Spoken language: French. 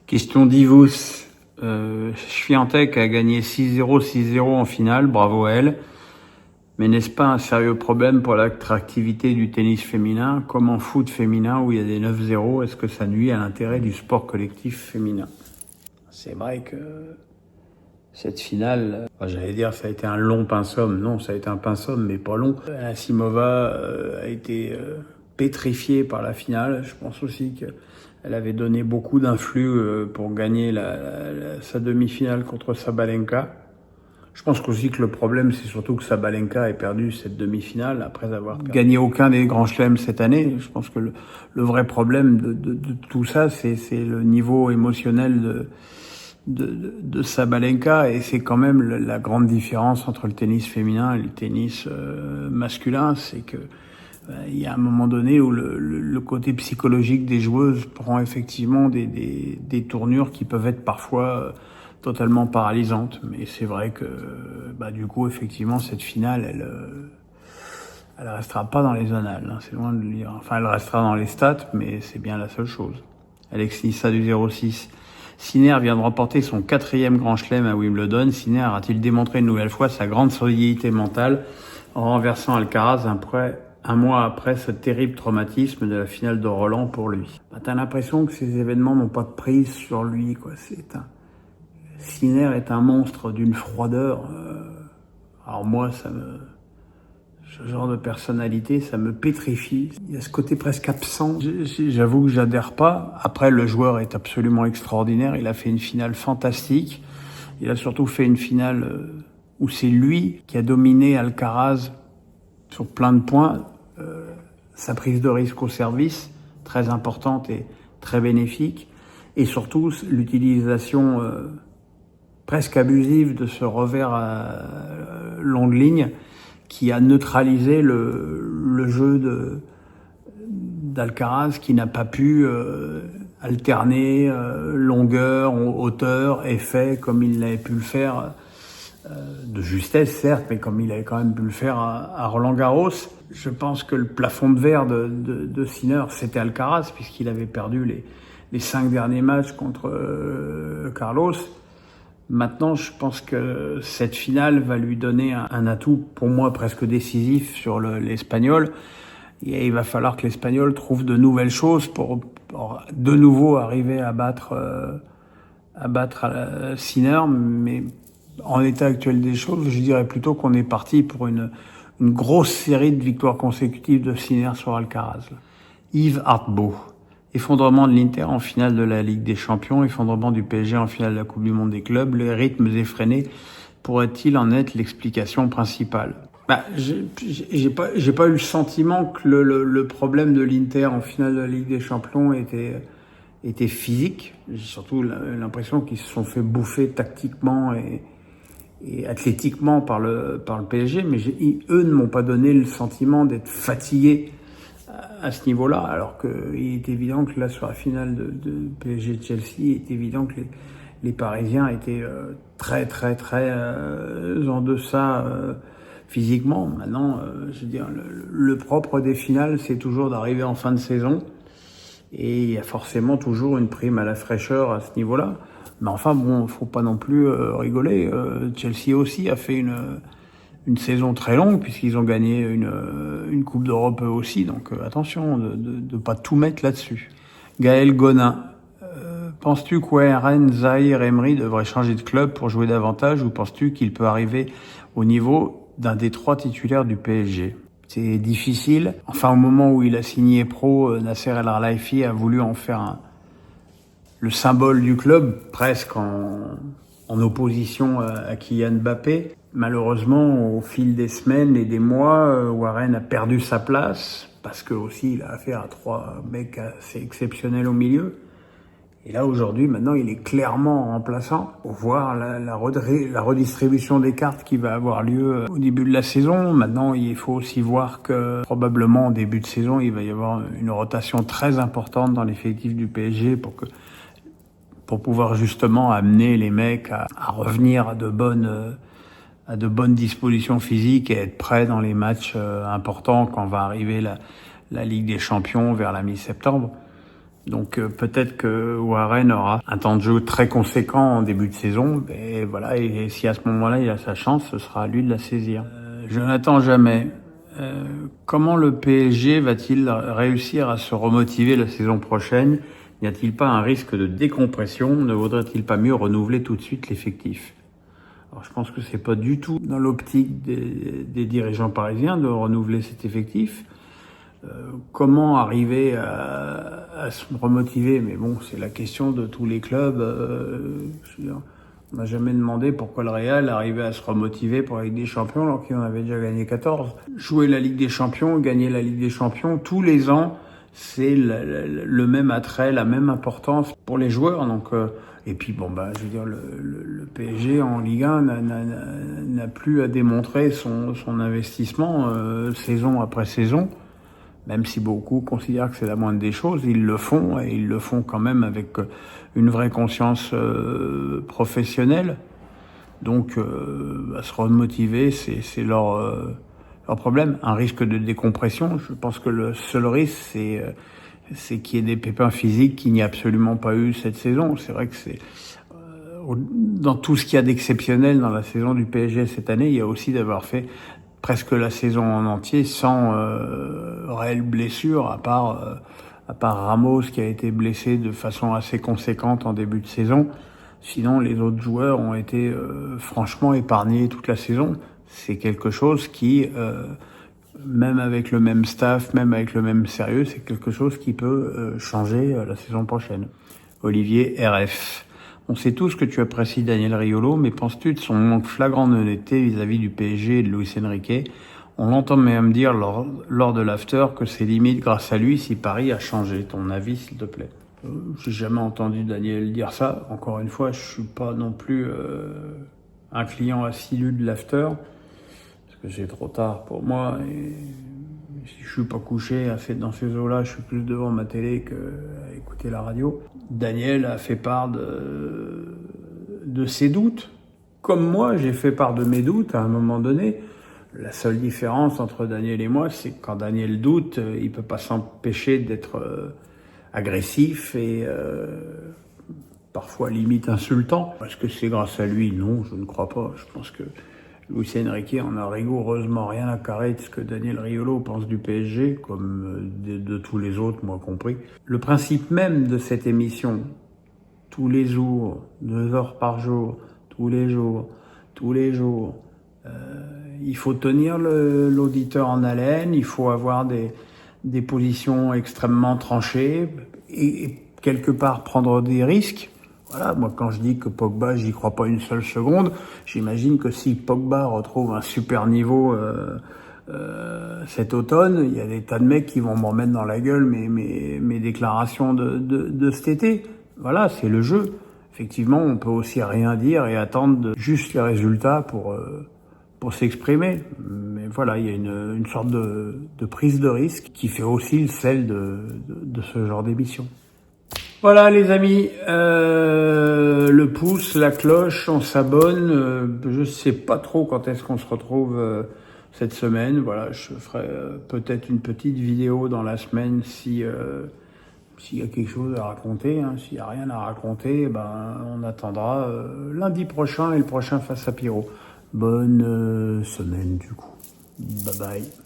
Question d'Ivous. Swiatek a gagné 6-0, 6-0 en finale, bravo à elle. Mais n'est-ce pas un sérieux problème pour l'attractivité du tennis féminin, comme en foot féminin où il y a des 9-0, est-ce que ça nuit à l'intérêt du sport collectif féminin? C'est vrai que cette finale, j'allais dire ça a été un long pinsomme, non ça a été un pinsomme mais pas long. Anisimova a été pétrifiée par la finale, je pense aussi qu'elle avait donné beaucoup d'influx pour gagner sa demi-finale contre Sabalenka. Je pense aussi que le problème, c'est surtout que Sabalenka ait perdu cette demi-finale après avoir gagné aucun des grands chelems cette année. Je pense que le vrai problème de tout ça, c'est le niveau émotionnel de Sabalenka, et c'est quand même la grande différence entre le tennis féminin et le tennis masculin, c'est que il y a un moment donné où le côté psychologique des joueuses prend effectivement des tournures qui peuvent être parfois totalement paralysante, mais c'est vrai que du coup effectivement cette finale elle restera pas dans les annales, hein, c'est loin de le dire. Enfin elle restera dans les stats, mais c'est bien la seule chose. Alexis Sadu 06. Sinner vient de remporter son 4e grand chelem à Wimbledon. Sinner a-t-il démontré une nouvelle fois sa grande solidité mentale en renversant Alcaraz un mois après ce terrible traumatisme de la finale de Roland pour lui? T'as l'impression que ces événements n'ont pas de prise sur lui, quoi. Sinner est un monstre d'une froideur. Alors moi, ce genre de personnalité, ça me pétrifie. Il y a ce côté presque absent. J'avoue que j'adhère pas. Après, le joueur est absolument extraordinaire. Il a fait une finale fantastique. Il a surtout fait une finale où c'est lui qui a dominé Alcaraz sur plein de points. Sa prise de risque au service, très importante et très bénéfique. Et surtout, l'utilisation presque abusive de ce revers à longue ligne qui a neutralisé le jeu d'Alcaraz, qui n'a pas pu alterner longueur, hauteur, effet comme il avait pu le faire, de justesse certes, mais comme il avait quand même pu le faire à Roland-Garros. Je pense que le plafond de verre de Sinner, c'était Alcaraz, puisqu'il avait perdu les 5 derniers matchs contre Carlos. Maintenant, je pense que cette finale va lui donner un atout, pour moi, presque décisif sur l'Espagnol. Et il va falloir que l'Espagnol trouve de nouvelles choses pour de nouveau arriver à battre Sinner. Mais en l'état actuel des choses, je dirais plutôt qu'on est parti pour une grosse série de victoires consécutives de Sinner sur Alcaraz. Yves Hartbeau. Effondrement de l'Inter en finale de la Ligue des Champions, effondrement du PSG en finale de la Coupe du Monde des clubs, les rythmes effrénés pourraient-ils en être l'explication principale? J'ai pas eu le sentiment que le problème de l'Inter en finale de la Ligue des Champions était physique. J'ai surtout l'impression qu'ils se sont fait bouffer tactiquement et athlétiquement par le PSG, mais eux ne m'ont pas donné le sentiment d'être fatigués à ce niveau-là, alors qu'il est évident que là, sur la finale de PSG-Chelsea, il est évident que les Parisiens étaient très en deçà physiquement. Maintenant, je veux dire, le propre des finales, c'est toujours d'arriver en fin de saison, et il y a forcément toujours une prime à la fraîcheur à ce niveau-là. Mais enfin, bon, faut pas non plus rigoler. Chelsea aussi a fait une saison très longue, puisqu'ils ont gagné une Coupe d'Europe eux aussi, donc attention de pas tout mettre là-dessus. Gaël Gonin, penses-tu qu'Oeren, Zahir, Emery devraient changer de club pour jouer davantage, ou penses-tu qu'il peut arriver au niveau d'un des 3 titulaires du PSG? C'est difficile. Enfin, au moment où il a signé pro, Nasser El Khelaifi a voulu en faire le symbole du club, presque en opposition à Kylian Mbappé. Malheureusement, au fil des semaines et des mois, Warren a perdu sa place, parce que aussi il a affaire à 3 mecs assez exceptionnels au milieu. Et là, aujourd'hui, maintenant, il est clairement remplaçant. Pour voir la redistribution des cartes qui va avoir lieu au début de la saison. Maintenant, il faut aussi voir que probablement, au début de saison, il va y avoir une rotation très importante dans l'effectif du PSG pour pouvoir justement amener les mecs à revenir à de bonnes dispositions physiques et être prêts dans les matchs importants quand va arriver la Ligue des Champions vers la mi-septembre. Donc peut-être que Warren aura un temps de jeu très conséquent en début de saison, et voilà, et si à ce moment-là il a sa chance, ce sera à lui de la saisir. Je n'attends jamais. Comment le PSG va-t-il réussir à se remotiver la saison prochaine? N'y a-t-il pas un risque de décompression? Ne vaudrait-il pas mieux renouveler tout de suite l'effectif? Alors je pense que c'est pas du tout dans l'optique des dirigeants parisiens de renouveler cet effectif. Comment arriver à se remotiver? Mais bon, c'est la question de tous les clubs. On n'a jamais demandé pourquoi le Real arrivait à se remotiver pour la Ligue des Champions alors qu'il en avait déjà gagné 14. Jouer la Ligue des Champions, gagner la Ligue des Champions, tous les ans, c'est le même attrait, la même importance pour les joueurs. Donc, et puis bon, je veux dire, le PSG en Ligue 1 n'a plus à démontrer son investissement saison après saison. Même si beaucoup considèrent que c'est la moindre des choses, ils le font, et ils le font quand même avec une vraie conscience professionnelle. Donc, à se remotiver, c'est leur problème. Un risque de décompression, je pense que le seul risque, c'est qu'il y ait des pépins physiques qu'il n'y a absolument pas eu cette saison. C'est vrai que c'est dans tout ce qu'il y a d'exceptionnel dans la saison du PSG cette année, il y a aussi d'avoir fait presque la saison en entier sans réelle blessure, à part Ramos qui a été blessé de façon assez conséquente en début de saison. Sinon, les autres joueurs ont été franchement épargnés toute la saison. C'est quelque chose qui, même avec le même staff, même avec le même sérieux, c'est quelque chose qui peut changer la saison prochaine. Olivier RF. On sait tous que tu apprécies Daniel Riolo, mais penses-tu de son manque flagrant d'honnêteté vis-à-vis du PSG et de Luis Enrique? On l'entend même dire lors de l'after que c'est limite grâce à lui si Paris a changé. Ton avis, s'il te plaît? J'ai jamais entendu Daniel dire ça. Encore une fois, je suis pas non plus un client assidu de l'after, parce que c'est trop tard pour moi, et si je suis pas couché dans ces eaux-là, je suis plus devant ma télé qu'à écouter la radio. Daniel a fait part de ses doutes. Comme moi, j'ai fait part de mes doutes à un moment donné. La seule différence entre Daniel et moi, c'est que quand Daniel doute, il peut pas s'empêcher d'être agressif et parfois limite insultant. Est-ce que c'est grâce à lui? Non, je ne crois pas. Je pense que Luis Enrique en a rigoureusement rien à carrer de ce que Daniel Riolo pense du PSG, comme de tous les autres, moi compris. Le principe même de cette émission, tous les jours, 2 heures par jour, tous les jours, il faut tenir l'auditeur en haleine, il faut avoir des positions extrêmement tranchées et quelque part prendre des risques. Voilà, moi quand je dis que Pogba, j'y crois pas une seule seconde, j'imagine que si Pogba retrouve un super niveau cet automne, il y a des tas de mecs qui vont m'en mettre dans la gueule mes déclarations de cet été. Voilà, c'est le jeu. Effectivement, on peut aussi rien dire et attendre juste les résultats pour s'exprimer. Mais voilà, il y a une sorte de prise de risque qui fait aussi le sel de ce genre d'émission. Voilà les amis, le pouce, la cloche, on s'abonne. Je sais pas trop quand est-ce qu'on se retrouve cette semaine. Voilà, je ferai peut-être une petite vidéo dans la semaine s'il y a quelque chose à raconter. S'il y a rien à raconter, on attendra lundi prochain et le prochain face à Pierrot. Bonne semaine du coup. Bye bye.